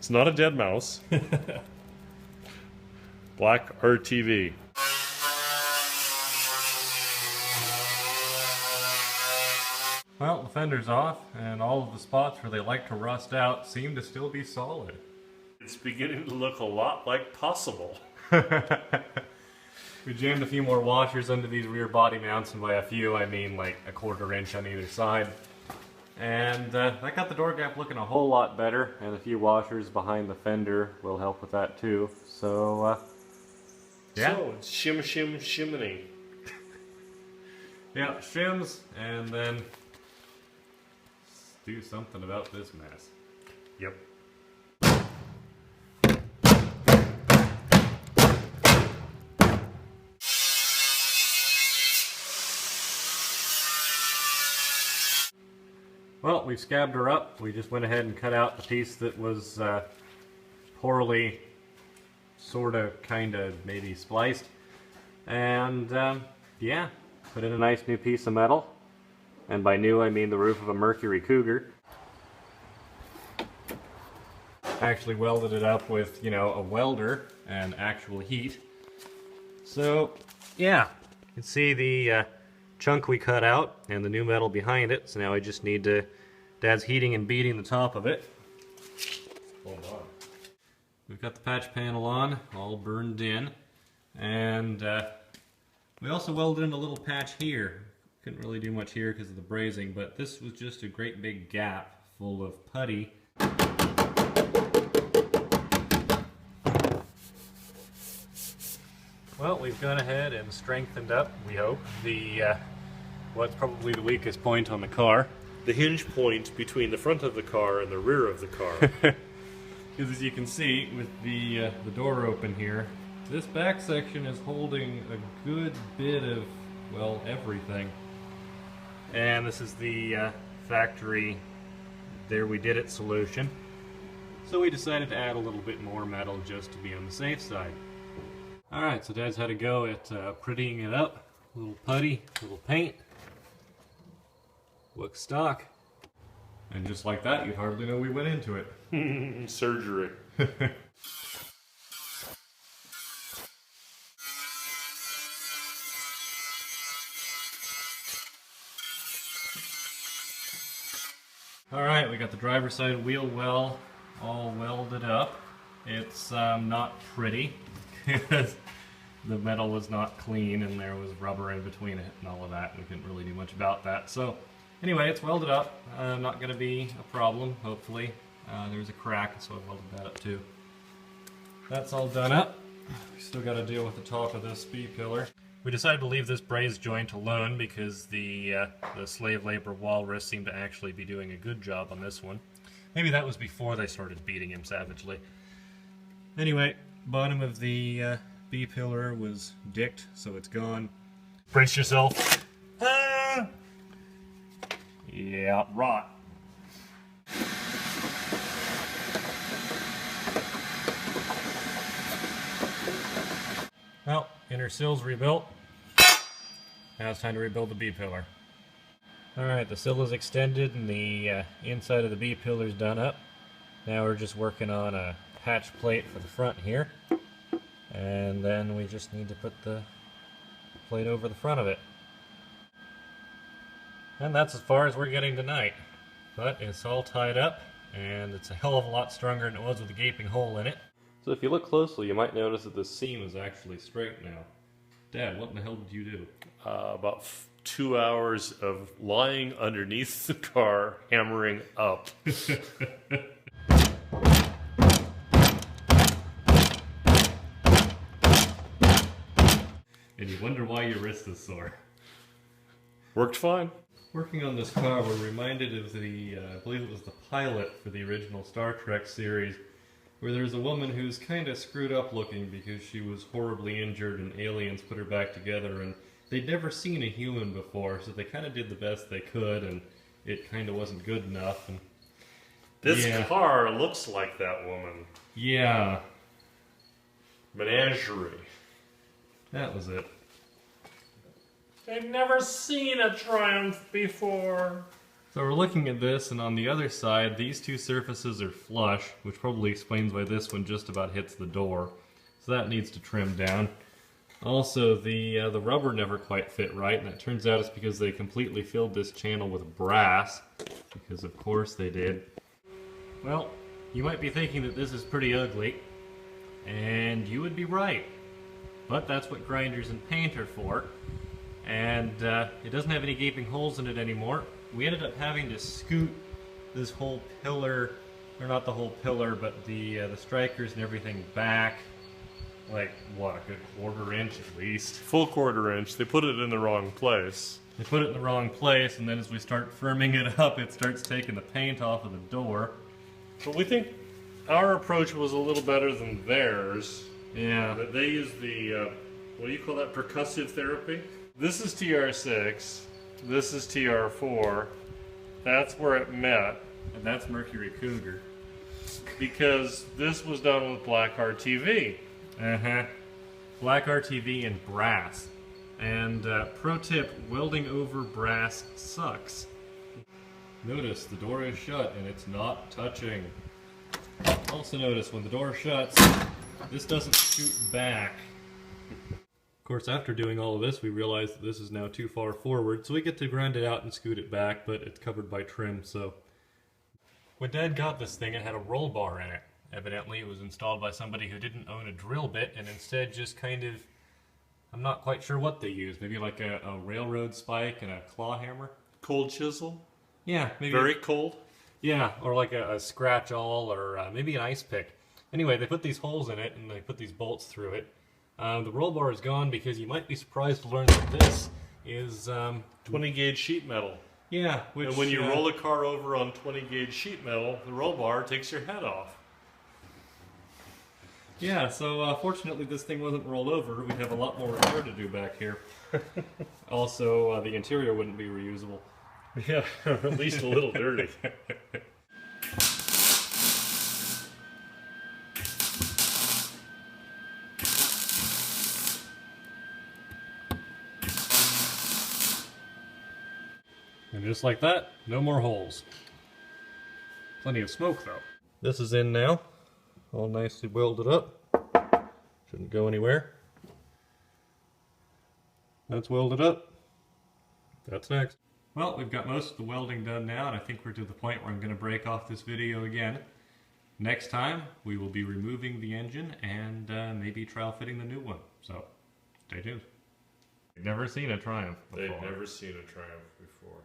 It's not a dead mouse. Black RTV. Well, the fender's off, and all of the spots where they like to rust out seem to still be solid. It's beginning to look a lot like Possible. We jammed a few more washers under these rear body mounts, and by a few I mean like a 1/4 inch on either side. And that got the door gap looking a whole lot better, and a few washers behind the fender will help with that too. So, yeah. So, it's shim shim shiminy. Yeah, shims, and then let's do something about this mess. Yep. Well, we've scabbed her up. We just went ahead and cut out the piece that was poorly, sorta, kinda, maybe spliced. And, yeah, put in a nice new piece of metal. And by new, I mean the roof of a Mercury Cougar. Actually welded it up with, you know, a welder and actual heat. So, yeah, you can see the chunk we cut out and the new metal behind it. So now I just need to, Dad's heating and beating the top of it. Hold on. We've got the patch panel on, all burned in. And we also welded in a little patch here. Couldn't really do much here because of the brazing, but this was just a great big gap full of putty. Well, we've gone ahead and strengthened up, we hope, the what's probably the weakest point on the car. The hinge point between the front of the car and the rear of the car. Because as you can see with the door open here, this back section is holding a good bit of, well, everything. And this is the factory There We Did It solution. So we decided to add a little bit more metal just to be on the safe side. Alright, so Dad's had a go at prettying it up. A little putty, a little paint. Looks stock. And just like that, you'd hardly know we went into it. Surgery. Alright, we got the driver's side wheel well all welded up. It's not pretty because the metal was not clean and there was rubber in between it and all of that. We couldn't really do much about that. So anyway, it's welded up. Not going to be a problem, hopefully. There's a crack, so I welded that up too. That's all done up. We still got to deal with the top of this B-pillar. We decided to leave this braze joint alone because the slave labor walrus seemed to actually be doing a good job on this one. Maybe that was before they started beating him savagely. Anyway, bottom of the B-pillar was dicked, so it's gone. Brace yourself. Ah! Yeah, rot. Well, inner sill's rebuilt. Now it's time to rebuild the B-pillar. Alright, the sill is extended and the inside of the B-pillar's done up. Now we're just working on a hatch plate for the front here. And then we just need to put the plate over the front of it. And that's as far as we're getting tonight. But it's all tied up, and it's a hell of a lot stronger than it was with a gaping hole in it. So if you look closely, you might notice that the seam is actually straight now. Dad, what in the hell did you do? About 2 hours of lying underneath the car, hammering up. And you wonder why your wrist is sore. Worked fine. Working on this car, we're reminded of the, I believe it was the pilot for the original Star Trek series, where there's a woman who's kind of screwed up looking because she was horribly injured and aliens put her back together, and they'd never seen a human before, so they kind of did the best they could, and it kind of wasn't good enough. And This car looks like that woman. yeah, Menagerie. that was it. They've never seen a Triumph before. So we're looking at this, and on the other side, these two surfaces are flush, which probably explains why this one just about hits the door. So that needs to trim down. Also, the rubber never quite fit right, and it turns out it's because they completely filled this channel with brass, because of course they did. Well, you might be thinking that this is pretty ugly, and you would be right. But that's what grinders and paint are for. And it doesn't have any gaping holes in it anymore. We ended up having to scoot this whole pillar, or not the whole pillar, but the strikers and everything back, like, what, a good quarter-inch at least? Full quarter-inch. They put it in the wrong place. They put it in the wrong place, and then as we start firming it up, it starts taking the paint off of the door. But we think our approach was a little better than theirs. Yeah. But they use the, what do you call that, percussive therapy? This is TR6, this is TR4, that's where it met. And that's Mercury Cougar. Because this was done with black RTV. Uh-huh. Black RTV and brass. And pro tip, welding over brass sucks. Notice the door is shut and it's not touching. Also notice when the door shuts, this doesn't scoot back. Of course, after doing all of this, we realized that this is now too far forward, so we get to grind it out and scoot it back, but it's covered by trim, so... When Dad got this thing, it had a roll bar in it. Evidently, it was installed by somebody who didn't own a drill bit, and instead just kind of... I'm not quite sure what they used. Maybe like a railroad spike and a claw hammer? Cold chisel? Yeah, maybe... Very cold? Yeah, or like a scratch-all, or maybe an ice pick. Anyway, they put these holes in it, and they put these bolts through it. The roll bar is gone because you might be surprised to learn that this is... 20 gauge sheet metal. Yeah, which... And when you roll a car over on 20 gauge sheet metal, the roll bar takes your head off. Yeah, so fortunately this thing wasn't rolled over. We'd have a lot more repair to do back here. Also, the interior wouldn't be reusable. Yeah, at least a little dirty. And just like that, no more holes. Plenty of smoke though. This is in now. All nicely welded up. Shouldn't go anywhere. That's welded up. That's next. Well, we've got most of the welding done now, and I think we're to the point where I'm going to break off this video again. Next time, we will be removing the engine and maybe trial fitting the new one. So, stay tuned. I've never seen a Triumph before. They've never seen a Triumph before.